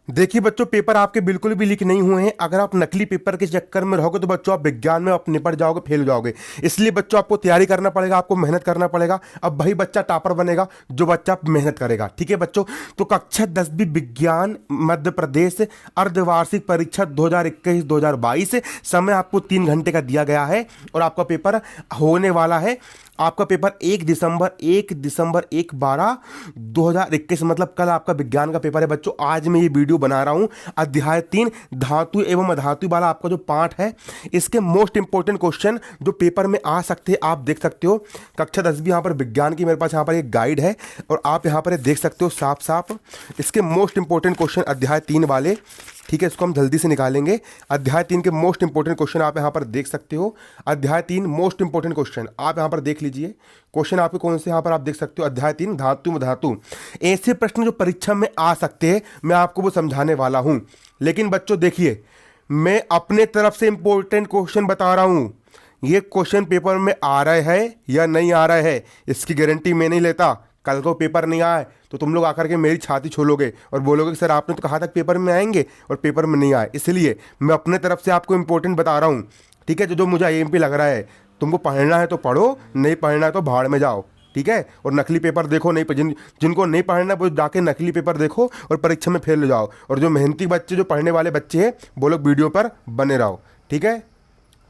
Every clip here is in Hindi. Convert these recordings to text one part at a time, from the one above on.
देखिए बच्चों, पेपर आपके बिल्कुल भी लीक नहीं हुए हैं। अगर आप नकली पेपर के चक्कर में रहोगे तो बच्चों आप विज्ञान में आप निपट जाओगे, फेल हो जाओगे। इसलिए बच्चों आपको तैयारी करना पड़ेगा, आपको मेहनत करना पड़ेगा। अब वही बच्चा टॉपर बनेगा जो बच्चा मेहनत करेगा। ठीक है बच्चों, तो कक्षा 10वीं विज्ञान मध्य प्रदेश अर्धवार्षिक परीक्षा 2021-2022 समय आपको 3 घंटे का दिया गया है और आपका पेपर होने वाला है। आपका पेपर 1 दिसंबर 1/12/2021 मतलब कल आपका विज्ञान का पेपर है बच्चों। आज मैं ये वीडियो बना रहा हूँ। अध्याय 3 धातु एवं अधातु वाला आपका जो पाठ है, इसके मोस्ट इंपोर्टेंट क्वेश्चन जो पेपर में आ सकते हैं आप देख सकते हो। कक्षा 10वीं यहाँ पर विज्ञान की मेरे पास यहाँ पर एक गाइड है और आप यहाँ पर देख सकते हो साफ साफ इसके मोस्ट इंपोर्टेंट क्वेश्चन अध्याय 3 वाले। ठीक है, इसको हम जल्दी से निकालेंगे। अध्याय 3 के मोस्ट इंपोर्टेंट क्वेश्चन आप यहाँ पर देख सकते हो। अध्याय 3 मोस्ट इंपोर्टेंट क्वेश्चन आप यहाँ पर देख लीजिए। क्वेश्चन आपके कौन से यहाँ पर आप देख सकते हो। अध्याय 3 धातु में धातु, ऐसे प्रश्न जो परीक्षा में आ सकते हैं मैं आपको वो समझाने वाला हूँ। लेकिन बच्चों देखिए, मैं अपने तरफ से इंपॉर्टेंट क्वेश्चन बता रहा हूँ। ये क्वेश्चन पेपर में आ रहे हैं या नहीं आ रहे हैं इसकी गारंटी मैं नहीं लेता। कल को पेपर नहीं आए तो तुम लोग आकर के मेरी छाती छोलोगे और बोलोगे कि सर आपने तो कहा था पेपर में आएंगे और पेपर में नहीं आए। इसलिए मैं अपने तरफ से आपको इंपॉर्टेंट बता रहा हूँ। ठीक है, जो मुझे आईएमपी लग रहा है, तुमको पढ़ना है तो पढ़ो, नहीं पढ़ना है तो भाड़ में जाओ। ठीक है, और नकली पेपर देखो नहीं, जिनको नहीं पढ़ना वो जाके नकली पेपर देखो और परीक्षा में फेल हो जाओ। और जो मेहनती बच्चे, जो पढ़ने वाले बच्चे हैं, वो लोग वीडियो पर बने रहो। ठीक है,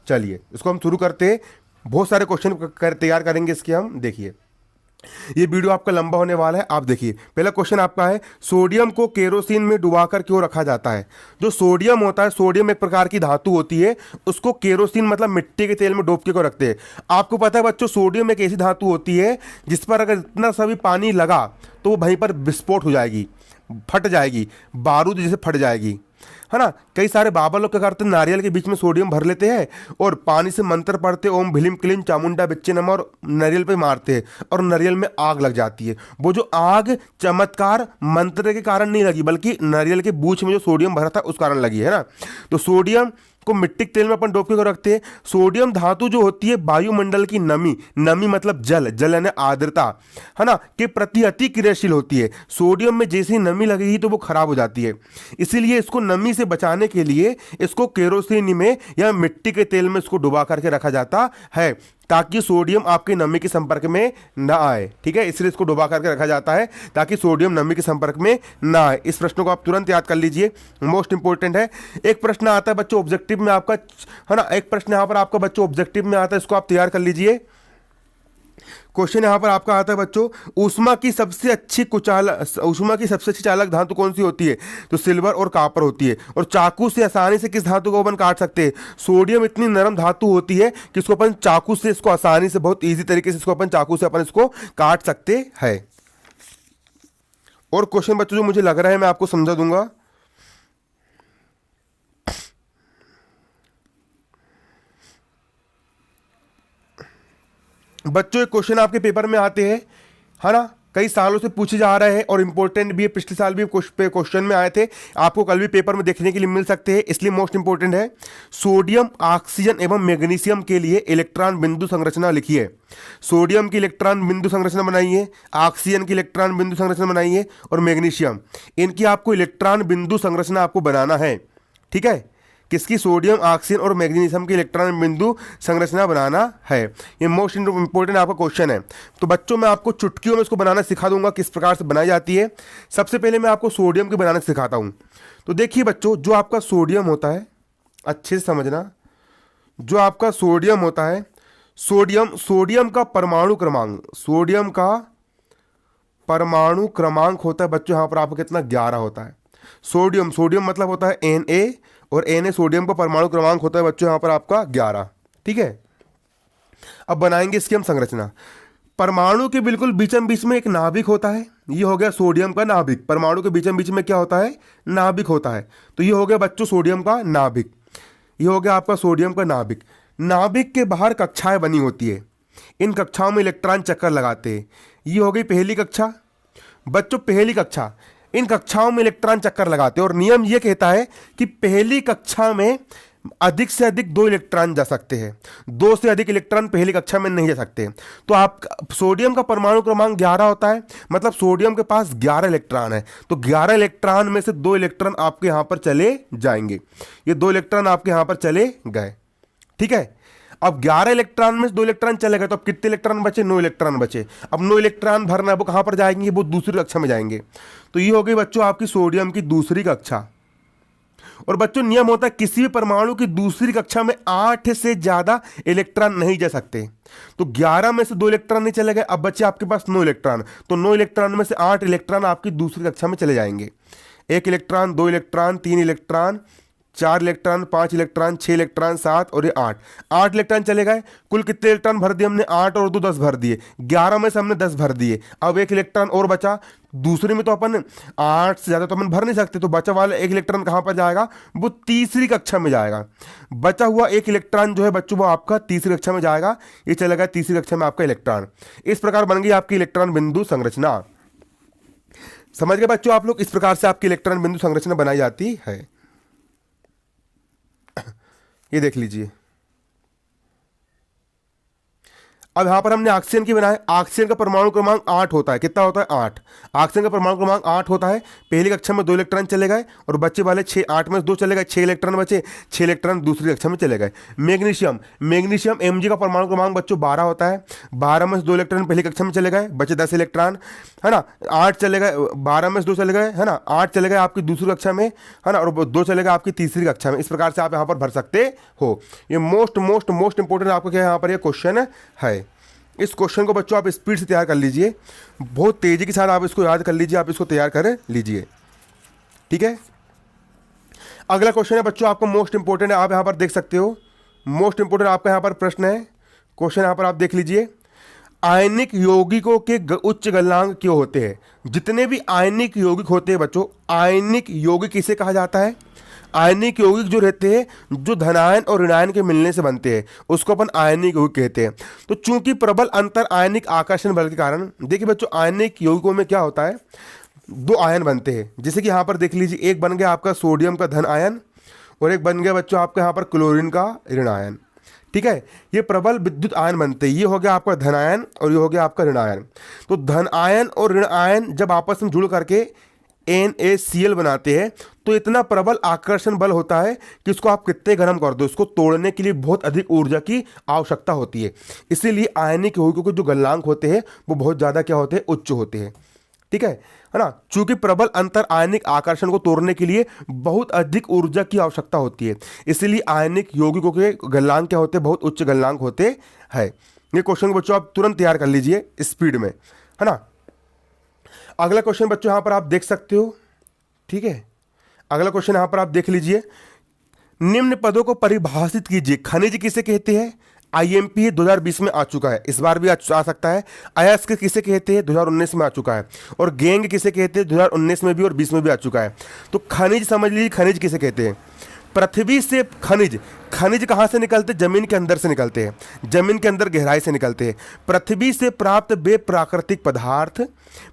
चलिए इसको हम शुरू करते हैं। बहुत सारे क्वेश्चन तैयार करेंगे इसके हम। देखिए ये वीडियो आपका लंबा होने वाला है। आप देखिए, पहला क्वेश्चन आपका है, सोडियम को केरोसिन में डुबाकर क्यों रखा जाता है। जो सोडियम होता है, सोडियम एक प्रकार की धातु होती है, उसको केरोसिन मतलब मिट्टी के तेल में डुबो के क्यों रखते हैं। आपको पता है बच्चों, सोडियम एक ऐसी धातु होती है जिस पर अगर इतना सा भी पानी लगा तो वो वहीं पर विस्फोट हो जाएगी, फट जाएगी, बारूद जैसे फट जाएगी, है ना। कई सारे बाबा लोग क्या करते हैं, नारियल के बीच में सोडियम भर लेते हैं और पानी से मंत्र पढ़ते, ओम भीलिम क्लीम चामुंडा बिच्चे नमः, और नारियल पे मारते हैं और नारियल में आग लग जाती है। वो जो आग चमत्कार मंत्र के कारण नहीं लगी, बल्कि नारियल के बूछ में जो सोडियम भरा था उस कारण लगी, है ना। तो सोडियम को मिट्टी के तेल में अपन डुबो के रखते हैं। सोडियम धातु जो होती है वायुमंडल की नमी, नमी मतलब जल, जल यानी आर्द्रता, है ना, के प्रति अति क्रियाशील होती है। सोडियम में जैसी नमी लगेगी तो वो खराब हो जाती है। इसीलिए इसको नमी से बचाने के लिए इसको केरोसिन में या मिट्टी के तेल में इसको डुबा करके रखा जाता है ताकि सोडियम आपके नमी के संपर्क में ना आए। ठीक है, इसलिए इसको डुबा करके रखा जाता है ताकि सोडियम नमी के संपर्क में ना आए। इस प्रश्न को आप तुरंत याद कर लीजिए, मोस्ट इंपोर्टेंट है। एक प्रश्न आता है बच्चों ऑब्जेक्टिव में आपका, है ना, एक प्रश्न यहां पर आपका बच्चों ऑब्जेक्टिव में आता है, इसको आप तैयार कर लीजिए। क्वेश्चन यहां पर आपका आता है बच्चों, ऊष्मा की सबसे अच्छी चालक धातु कौन सी होती है। तो सिल्वर और कॉपर होती है। और चाकू से आसानी से किस धातु को अपन काट सकते हैं। सोडियम इतनी नरम धातु होती है कि इसको अपन चाकू से, इसको आसानी से, बहुत ईजी तरीके से इसको अपन चाकू से अपन इसको काट सकते हैं। और क्वेश्चन बच्चों जो मुझे लग रहा है मैं आपको समझा दूंगा। बच्चों एक क्वेश्चन आपके पेपर में आते हैं, है ना, कई सालों से पूछे जा रहे हैं और इंपॉर्टेंट भी है। पिछले साल भी क्वेश्चन में आए थे, आपको कल भी पेपर में देखने के लिए मिल सकते हैं, इसलिए मोस्ट इंपॉर्टेंट है। सोडियम, ऑक्सीजन एवं मैग्नीशियम के लिए इलेक्ट्रॉन बिंदु संरचना लिखिए। सोडियम की इलेक्ट्रॉन बिंदु संरचना बनाइए, ऑक्सीजन की इलेक्ट्रॉन बिंदु संरचना बनाइए और मैग्नीशियम, इनकी आपको इलेक्ट्रॉन बिंदु संरचना आपको बनाना है। ठीक है, किसकी, सोडियम, ऑक्सीजन और मैग्नीशियम की इलेक्ट्रॉन बिंदु संरचना बनाना है। ये मोस्ट इंपोर्टेंट आपका क्वेश्चन है। तो बच्चों मैं आपको चुटकियों में इसको बनाना सिखा दूंगा, किस प्रकार से बनाई जाती है। सबसे पहले मैं आपको सोडियम की बनाना सिखाता हूं। तो देखिए बच्चों, जो आपका सोडियम होता है, अच्छे से समझना, जो आपका सोडियम होता है, सोडियम का परमाणु क्रमांक, सोडियम का परमाणु क्रमांक होता है बच्चों यहां पर आपको कितना, 11 होता है। सोडियम मतलब होता है Na और Na सोडियम का परमाणु क्रमांक होता है बच्चों यहां पर आपका 11। ठीक है, अब बनाएंगे इसकी हम संरचना। परमाणु के बिल्कुल बीचम बीच में एक नाभिक होता है, ये हो गया सोडियम का नाभिक। परमाणु के बीचम बीच में क्या होता है, नाभिक होता है। तो ये हो गया बच्चों सोडियम का नाभिक, ये हो गया आपका सोडियम का नाभिक। नाभिक के बाहर कक्षाएं बनी होती है, इन कक्षाओं में इलेक्ट्रॉन चक्कर लगाते हैं। ये हो गई पहली कक्षा बच्चों, पहली कक्षा, इन कक्षाओं में इलेक्ट्रॉन चक्कर लगाते हैं। और नियम यह कहता है कि पहली कक्षा में अधिक से अधिक 2 इलेक्ट्रॉन जा सकते हैं, 2 से अधिक इलेक्ट्रॉन पहली कक्षा में नहीं जा सकते। तो आप सोडियम का परमाणु क्रमांक 11 होता है, मतलब सोडियम के पास 11 इलेक्ट्रॉन है, तो 11 इलेक्ट्रॉन में से 2 इलेक्ट्रॉन आपके यहां पर चले जाएंगे। ये 2 इलेक्ट्रॉन आपके यहां पर चले गए, ठीक है। अब 11 इलेक्ट्रॉन में से 2 इलेक्ट्रॉन चले गए, तो अब कितने इलेक्ट्रॉन बचे? 9 इलेक्ट्रॉन बचे। अब 9 इलेक्ट्रॉन भरना है, वो कहां पर जाएंगे? वो दूसरी कक्षा में जाएंगे। तो ये हो गई बच्चों आपकी सोडियम की दूसरी कक्षा। और बच्चों नियम होता है किसी भी परमाणु की दूसरी कक्षा में 8 से ज्यादा इलेक्ट्रॉन नहीं जा सकते। तो 11 में से 2 इलेक्ट्रॉन नहीं चले गए, अब बच्चे आपके पास 9 इलेक्ट्रॉन, तो 9 इलेक्ट्रॉन में से 8 इलेक्ट्रॉन आपकी दूसरी कक्षा में चले जाएंगे। 1 electron, 2 electron, 3 electron, 4 electron, 5 electron, 6 electron, 7 और ये 8 इलेक्ट्रॉन चले गए। कुल कितने इलेक्ट्रॉन भर दिए हमने? 8 और 2 10 भर दिए। 11 में से हमने 10 भर दिए। अब 1 इलेक्ट्रॉन और बचा। दूसरे में तो अपन 8 से ज्यादा तो अपन भर नहीं सकते, तो बचा वाला 1 इलेक्ट्रॉन कहां पर जाएगा? वो तीसरी कक्षा में जाएगा। बचा हुआ 1 इलेक्ट्रॉन जो है बच्चों वो आपका तीसरी कक्षा में जाएगा। ये चलेगा तीसरी कक्षा में आपका इलेक्ट्रॉन। इस प्रकार बन गई आपकी इलेक्ट्रॉन बिंदु संरचना। समझ गए बच्चों आप लोग? इस प्रकार से आपकी इलेक्ट्रॉन बिंदु संरचना बनाई जाती है। ये देख लीजिए। अब यहां पर हमने ऑक्सीजन की बनाए। ऑक्सीजन का परमाणु क्रमांक 8 होता है। कितना होता है? 8। ऑक्सीजन का परमाणु क्रमांक 8 होता है। पहली कक्षा में 2 इलेक्ट्रॉन चले गए और बच्चे वाले 6, 8 में से 2 चले गए, 6 इलेक्ट्रॉन बचे, 6 इलेक्ट्रॉन दूसरी कक्षा में चले गए। मैग्नीशियम, मैग्नीशियम Mg का परमाणु क्रमांक बच्चों 12 होता है। 12 में से 2 इलेक्ट्रॉन पहली कक्षा में चले गए, बचे 10 इलेक्ट्रॉन, है ना। 8 चले गए, 12 में से 2 चले गए, है ना। 8 चले गए आपकी दूसरी कक्षा में, है ना, और 2 चले गए आपकी तीसरी कक्षा में। इस प्रकार से आप यहाँ पर भर सकते हो। ये मोस्ट इंपोर्टेंट आपको क्या यहाँ पर ये क्वेश्चन है। इस क्वेश्चन को बच्चों आप स्पीड से तैयार कर लीजिए, बहुत तेजी के साथ आप इसको याद कर लीजिए, आप इसको तैयार कर लीजिए, ठीक है। अगला क्वेश्चन है बच्चों आपको मोस्ट इंपोर्टेंट है, आप यहां पर देख सकते हो। मोस्ट इंपोर्टेंट आपका यहां पर प्रश्न है, क्वेश्चन यहां पर आप देख लीजिए। आयनिक यौगिकों के उच्च गलनांक क्यों होते हैं? जितने भी आयनिक यौगिक होते हैं बच्चों, आयनिक यौगिक किसे कहा जाता है? आयनिक यौगिक जो रहते हैं, जो धनायन और ऋणायन के मिलने से बनते हैं, उसको अपन आयनिक यौगिक कहते हैं। तो चूंकि प्रबल अंतर आयनिक आकर्षण बल के कारण, देखिए बच्चों आयनिक यौगिकों में क्या होता है, 2 आयन बनते हैं। जैसे कि यहां पर देख लीजिए, एक बन गया आपका सोडियम का धन आयन और एक बन गया बच्चों आपका यहां पर क्लोरीन का ऋण आयन, ठीक है। ये प्रबल विद्युत आयन बनते हैं। ये हो गया आपका धन आयन और ये हो गया आपका ऋण आयन। तो धन आयन और ऋण आयन जब आपस में जुड़ करके NaCl बनाते हैं, तो इतना प्रबल आकर्षण बल होता है कि इसको आप कितने गर्म कर दो, इसको तोड़ने के लिए बहुत अधिक ऊर्जा की आवश्यकता होती है। इसीलिए आयनिक यौगिकों के जो गलनांक होते हैं वो बहुत ज़्यादा क्या होते हैं? उच्च होते हैं, ठीक है ना। चूंकि प्रबल अंतर आयनिक आकर्षण को तोड़ने के लिए बहुत अधिक ऊर्जा की आवश्यकता होती है, इसलिए आयनिक यौगिकों के गलनांक क्या होते हैं? बहुत उच्च गलनांक होते हैं। ये क्वेश्चन को बच्चों आप तुरंत तैयार कर लीजिए स्पीड में, है ना। अगला क्वेश्चन बच्चों यहां पर आप देख सकते हो, ठीक है। अगला क्वेश्चन यहां पर आप देख लीजिए। निम्न पदों को परिभाषित कीजिए। खनिज किसे कहते हैं? IMP 2020 में आ चुका है, इस बार भी आ सकता है। अयस्क किसे कहते हैं? 2019 में आ चुका है। और गैंग किसे कहते हैं? 2019 में भी और 20 में भी आ चुका है। तो खनिज समझ लीजिए, खनिज किसे कहते हैं? पृथ्वी से खनिज, खनिज कहाँ से निकलते? जमीन के अंदर से निकलते हैं, जमीन के अंदर गहराई से निकलते हैं। पृथ्वी से प्राप्त वे प्राकृतिक पदार्थ,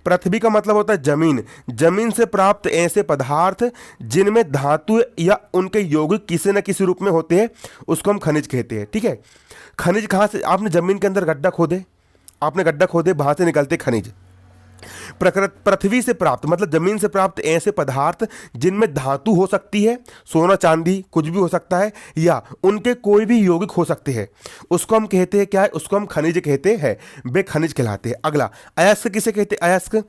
पृथ्वी का मतलब होता है जमीन, जमीन से प्राप्त ऐसे पदार्थ जिनमें धातु या उनके यौगिक किसी न किसी रूप में होते हैं, उसको हम खनिज कहते हैं, ठीक है। खनिज कहाँ से? आपने जमीन के अंदर गड्ढा खोदे, आपने गड्ढा खोदे, वहां से निकलते खनिज। पृथ्वी से प्राप्त मतलब जमीन से प्राप्त ऐसे पदार्थ जिनमें धातु हो सकती है, सोना चांदी कुछ भी हो सकता है, या उनके कोई भी यौगिक हो सकते हैं, उसको हम कहते हैं क्या है? उसको हम खनिज कहते हैं, वे खनिज कहलाते हैं। अगला अयस्क किसे कहते हैं? अयस्क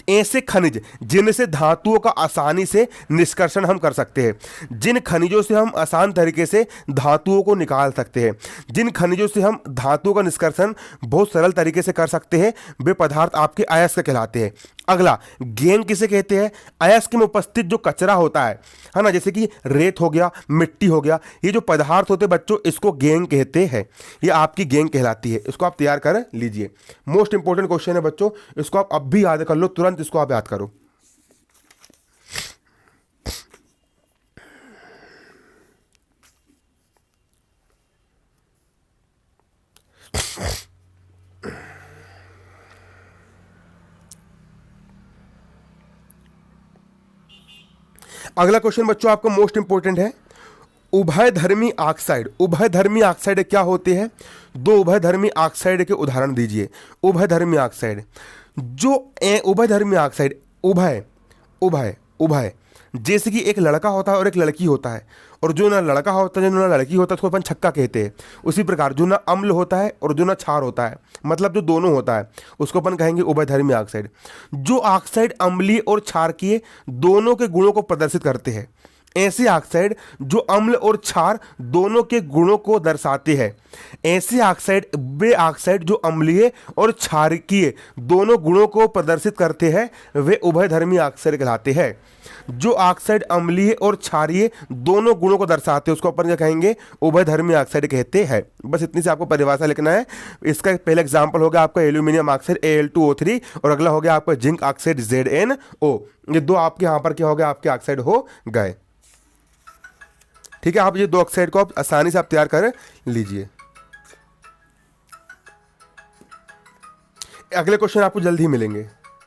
ऐसे खनिज जिनसे धातुओं का आसानी से निष्कर्षण हम कर सकते हैं, जिन खनिजों से हम आसान तरीके से धातुओं को निकाल सकते हैं, जिन खनिजों से हम धातुओं का निष्कर्षण बहुत सरल तरीके से कर सकते हैं, वे पदार्थ आपके अयस्क कहलाते हैं। अगला गैंग किसे कहते हैं? अयस्क में उपस्थित जो कचरा होता है ना, जैसे कि रेत हो गया, मिट्टी हो गया, ये जो पदार्थ होते हैं बच्चों, इसको गैंग कहते हैं। ये आपकी गैंग कहलाती है। इसको आप तैयार कर लीजिए। मोस्ट इंपोर्टेंट क्वेश्चन है बच्चों, इसको आप अब भी याद कर लो, तुरंत इसको आप याद करो। अगला क्वेश्चन बच्चों आपका मोस्ट इंपोर्टेंट है। उभयधर्मी ऑक्साइड, उभयधर्मी ऑक्साइड क्या होते हैं? दो उभयधर्मी ऑक्साइड के उदाहरण दीजिए। उभयधर्मी ऑक्साइड, जो उभयधर्मी ऑक्साइड, उभय उभय उभय, जैसे कि एक लड़का होता है और एक लड़की होता है, और जो ना लड़का होता है जो ना लड़की होता है उसको अपन छक्का कहते हैं। उसी प्रकार जो ना अम्ल होता है और जो ना क्षार होता है, मतलब जो दोनों होता है, उसको अपन कहेंगे उभयधर्मी ऑक्साइड। जो ऑक्साइड अम्लीय और क्षारकीय दोनों के गुणों को प्रदर्शित करते हैं, ऐसे ऑक्साइड जो अम्ल और क्षार दोनों के गुणों को दर्शाते हैं, ऐसे ऑक्साइड, वे ऑक्साइड जो अम्लीय और क्षारकीय दोनों गुणों को प्रदर्शित करते हैं, वे उभयधर्मी ऑक्साइड कहलाते हैं। जो ऑक्साइड अम्लीय और क्षारीय दोनों गुणों को दर्शाते हैं उसको अपन क्या कहेंगे? उभयधर्मी ऑक्साइड कहते हैं। बस इतनी से आपको परिभाषा लिखना है। इसका पहला एग्जांपल हो गया आपका एल्यूमिनियम ऑक्साइड Al2O3, और अगला हो गया आपका जिंक ऑक्साइड ZnO। ये दो आपके यहाँ पर क्या हो गया? आपके ऑक्साइड हो गए। ठीक है, आप ये दो ऑक्साइड को आप आसानी से आप तैयार कर लीजिए। अगले क्वेश्चन आपको जल्द ही मिलेंगे।